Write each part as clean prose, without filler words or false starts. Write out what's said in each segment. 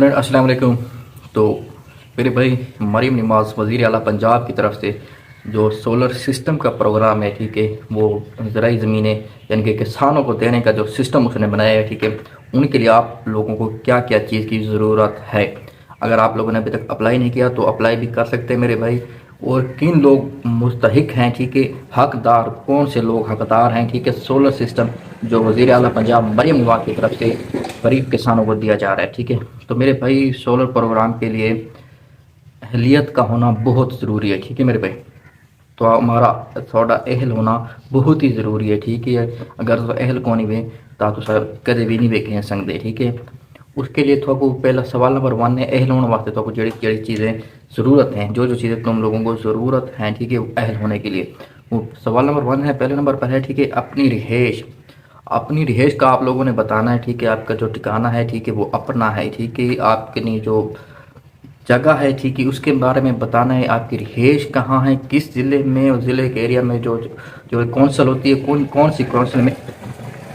Student अस्सलाम वालेकुम। तो मेरे भाई मरीम नवाज़ वज़ीर आला पंजाब की तरफ से जो सोलर सिस्टम का प्रोग्राम है, ठीक है, वो ज़राई ज़मीनें यानी कि किसानों को देने का जो सिस्टम उसने बनाया है, ठीक है, उनके लिए आप लोगों को क्या क्या चीज़ की ज़रूरत है। अगर आप लोगों ने अभी तक अप्लाई नहीं किया तो अप्लाई भी कर सकते हैं मेरे भाई। और किन लोग मुस्तहिक हैं, ठीक है, हकदार कौन से लोग हकदार हैं, ठीक है, सोलर सिस्टम जो वज़ीर आला पंजाब मरीम नवाज़ की तरफ से गरीब किसानों को दिया जा रहा है, ठीक है। तो मेरे भाई सोलर प्रोग्राम के लिए अहलियत का होना बहुत ज़रूरी है, ठीक है मेरे भाई। तो हमारा थोड़ा अहल होना बहुत ही ज़रूरी है, ठीक है। अगर तो अहल को नहीं वे ता तो सर कदे भी नहीं वेखे सकते, ठीक है। उसके लिए तो पहला सवाल नंबर 1 है अहल होने वास्ते तो जड़ी जड़ी चीज़ें ज़रूरत हैं, जो जो चीज़ें तुम लोगों को ज़रूरत हैं, ठीक है, अहल होने के लिए। वो सवाल नंबर 1 है, पहले नंबर पर है, ठीक है, अपनी रिहेश। अपनी रिहेश का आप लोगों ने बताना है, ठीक है। आपका जो ठिकाना है, ठीक है, वो अपना है, ठीक है। आपकी जो जगह है, ठीक है, उसके बारे में बताना है। आपकी रिहेश कहाँ है, किस ज़िले में, उस ज़िले के एरिया में जो जो कौंसल होती है, कौन कौन सी कौंसल में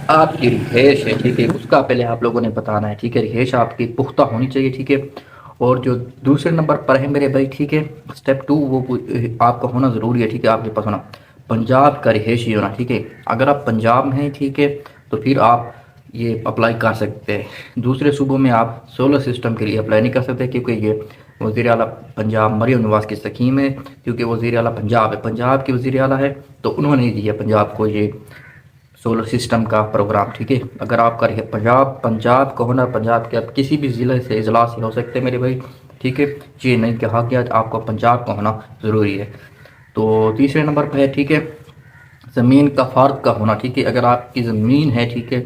आपकी रिहेश है, ठीक है, उसका पहले आप लोगों ने बताना है, ठीक है। रिहेश आपकी पुख्ता होनी चाहिए, ठीक है। और जो दूसरे नंबर पर है मेरे भाई, ठीक है, स्टेप 2 वो आपका होना ज़रूरी है, ठीक है, आपके पास होना पंजाब का रिहेश ही होना, ठीक है। अगर आप पंजाब में हैं, ठीक है, तो फिर आप ये अप्लाई कर सकते हैं। दूसरे सूबों में आप सोलर सिस्टम के लिए अप्लाई नहीं कर सकते, क्योंकि ये वज़ीर आला पंजाब मरीम नवाज़ की स्कीम है। क्योंकि वज़ीर आला पंजाब है, पंजाब के वज़ीर आला है, तो उन्होंने दिया पंजाब को ये सोलर सिस्टम का प्रोग्राम, ठीक है। अगर आपका पंजाब पंजाब का होना, पंजाब के आप किसी भी ज़िले से इजलास हो सकते हैं मेरे भाई, ठीक है। ये नहीं कहा गया आपको पंजाब का होना ज़रूरी है। तो तीसरे नंबर पर है, ठीक है, ज़मीन का फ़र्ज का होना, ठीक है। अगर आपकी ज़मीन है, ठीक है,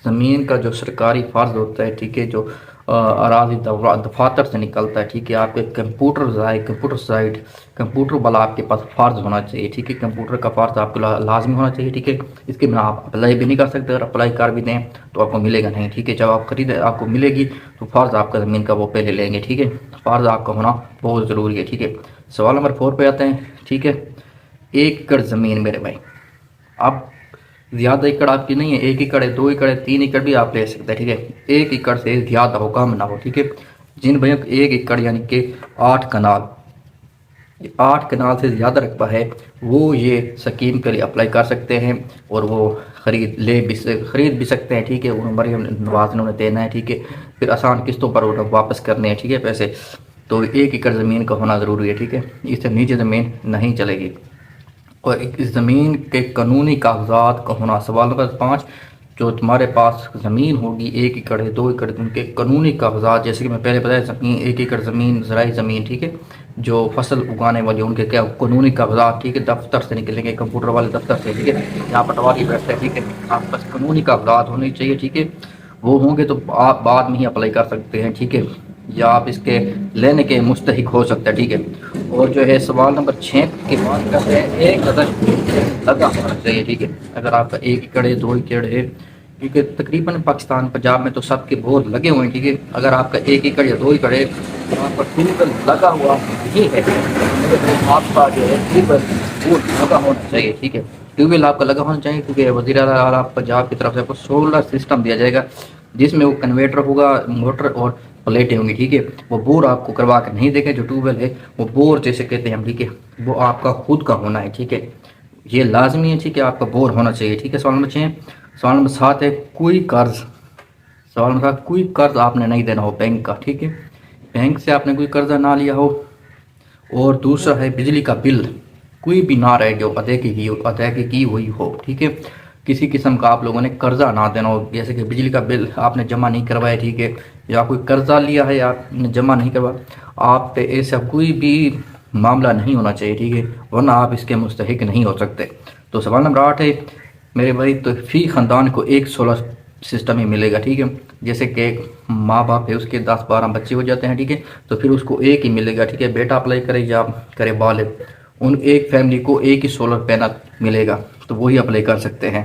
ज़मीन का जो सरकारी फ़र्ज होता है, ठीक है, जो अराज़ी दफातर से निकलता है, ठीक है, आपके कंप्यूटर साइट कंप्यूटर वाला आपके पास फ़र्ज होना चाहिए, ठीक है। कंप्यूटर का फ़र्ज आपको लाजमी होना चाहिए, ठीक है। इसके बिना आप अप्लाई भी नहीं कर सकते, और अप्लाई कर भी दें तो आपको मिलेगा नहीं, ठीक है। जब आप खरीदें आपको मिलेगी तो फ़र्ज आपका ज़मीन का वो पहले लेंगे, ठीक है। फ़र्ज आपका होना बहुत ज़रूरी है, ठीक है। सवाल नंबर 4 पे आते हैं, ठीक है। 1 एकड़ ज़मीन मेरे भाई, अब ज़्यादा एकड़ आपकी नहीं है, 1 एकड़ है, 2 एकड़ है, 3 एकड़ भी आप ले सकते हैं, ठीक है। 1 एकड़ से ज़्यादा हो, कम ना हो, ठीक है। जिन भैया 1 एकड़ यानी कि 8 कनाल, 8 कनाल से ज़्यादा रकबा है, वो ये स्कीम के लिए अप्लाई कर सकते हैं, और वो खरीद भी सकते हैं, ठीक है। उन्हें मरीम नवाज़ ने उन्हें देना है, ठीक है। फिर आसान किस्तों पर उन्हें वापस करने हैं, ठीक है, पैसे। तो 1 एकड़ ज़मीन का होना ज़रूरी है, ठीक है। इससे नीचे ज़मीन नहीं चलेगी। और एक ज़मीन के कानूनी कागजात का होना। सवाल नंबर 5, जो तुम्हारे पास ज़मीन होगी 1 एकड़ है, 2 एकड़, उनके कानूनी कागजात, जैसे कि मैं पहले बताया, ज़मीन 1 एकड़ ज़मीन ज़राई ज़मीन, ठीक है, जो फसल उगाने वाली उनके क्या कानूनी कागजात, ठीक है, दफ्तर से निकलेंगे, कंप्यूटर वाले दफ्तर से, ठीक है, यहाँ पटवारी बैठते हैं, ठीक है। आपके पास कानूनी कागजात होने चाहिए, ठीक है। वो होंगे तो आप बाद में ही अप्लाई कर सकते हैं, ठीक है, या आप इसके लेने के मुस्तहिक हो सकते हैं, ठीक है। और जो है सवाल नंबर 6 की बात करते हैं, 1 लगा होना चाहिए, ठीक है। अगर आपका 1 एकड़ है, 2 एकड़ है, क्योंकि तकरीबन पाकिस्तान पंजाब में तो सबके बोर लगे हुए हैं, ठीक है। अगर आपका 1 एकड़ या 2 एकड़ है, तो आपका ट्यूबवेल लगा हुआ नहीं है, तो आपका जो है ट्यूबवेल वो लगा होना चाहिए, ठीक है। ट्यूबवेल आपका लगा होना चाहिए, क्योंकि वज़ीर आला पंजाब की तरफ से आपको सोलर सिस्टम दिया जाएगा, जिसमें वो कन्वर्टर होगा, मोटर और प्लेटें होंगी, ठीक है। वो बोर आपको करवा कर नहीं देंगे, जो ट्यूबवेल है वो बोर जैसे कहते हैं हम, ठीक है, वो आपका खुद का होना है, ठीक है। ये लाजमी है, ठीक है, आपका बोर होना चाहिए, ठीक है। सवाल नंबर 6। सवाल नंबर 7 है कोई कर्ज। सवाल नंबर 7, कोई कर्ज आपने नहीं देना हो बैंक का, ठीक है, बैंक से आपने कोई कर्जा ना लिया हो। और दूसरा है बिजली का बिल कोई भी ना रहे जो अदायगी की हुई हो, ठीक है। किसी किस्म का आप लोगों ने कर्जा ना देना हो, जैसे कि बिजली का बिल आपने जमा नहीं करवाया, ठीक है, या कोई कर्जा लिया है आपने जमा नहीं करवा, आप पे ऐसा कोई भी मामला नहीं होना चाहिए, ठीक है, वरना आप इसके मुस्तहिक नहीं हो सकते। तो सवाल नंबर 8 है मेरे भाई, तो फी ख़ानदान को एक सोलर सिस्टम ही मिलेगा, ठीक है। जैसे कि एक माँ बाप है, उसके 10-12 बच्चे हो जाते हैं, ठीक है, तो फिर उसको एक ही मिलेगा, ठीक है। बेटा अप्लाई करे या करे बालिग, उन एक फैमिली को एक ही सोलर पैनल मिलेगा, तो वही अप्लाई कर सकते हैं।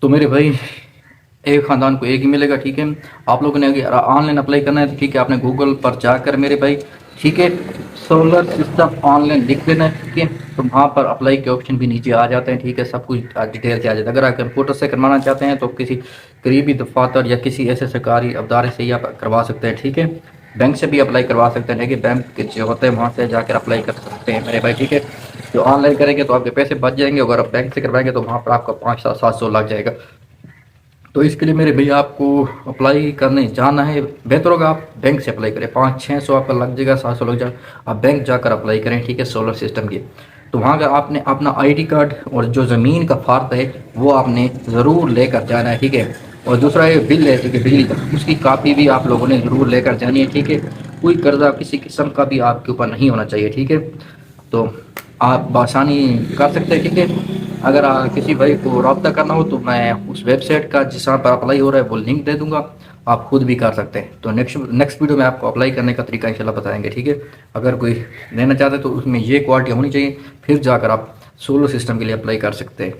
तो मेरे भाई एक ख़ानदान को एक ही मिलेगा, ठीक है। आप लोगों ने अगर ऑनलाइन अप्लाई करना है तो ठीक है, आपने गूगल पर जाकर मेरे भाई ठीक है। सोलर सिस्टम ऑनलाइन लिख देना है, ठीक है। तो वहाँ पर अप्लाई के ऑप्शन भी नीचे आ जाते हैं, ठीक है। सब कुछ डिटेल से आ जाता है। अगर आप कंप्यूटर से करवाना चाहते हैं तो किसी करीबी दफातर या किसी ऐसे सरकारी अदारे से ही आप करवा सकते हैं, ठीक है। बैंक से भी अप्लाई करवा सकते हैं, लेकिन बैंक के जो होते हैं वहाँ से जाकर अप्लाई कर सकते हैं मेरे भाई, ठीक है। जो ऑनलाइन करेंगे तो आपके पैसे बच जाएंगे, अगर आप बैंक से करवाएंगे तो वहाँ पर आपका 500-700 लग जाएगा। तो इसके लिए मेरे भैया आपको अप्लाई करने जाना है, बेहतर होगा आप बैंक से अप्लाई करें। 500-600 आपका लग जाएगा, 700 लग जाएगा। आप बैंक जाकर अप्लाई करें, ठीक है, सोलर सिस्टम की। तो वहाँ का आपने अपना आईडी कार्ड और जो ज़मीन का फर्द है वो आपने ज़रूर लेकर जाना है, ठीक है। और दूसरा ये बिल है, ठीक है, बिजली का, उसकी कापी भी आप लोगों ने ज़रूर लेकर जानी है, ठीक है। कोई कर्जा किसी किस्म का भी आपके ऊपर नहीं होना चाहिए, ठीक है। तो आप बआसानी कर सकते हैं, ठीक है। अगर किसी भाई को रब्ता करना हो तो मैं उस वेबसाइट का जिस पर अप्लाई हो रहा है वो लिंक दे दूंगा, आप खुद भी कर सकते हैं। तो नेक्स्ट वीडियो में आपको अप्लाई करने का तरीका इंशाल्लाह बताएंगे, ठीक है। अगर कोई लेना चाहते तो उसमें ये क्वालिटी होनी चाहिए, फिर जाकर आप सोलर सिस्टम के लिए अप्लाई कर सकते हैं।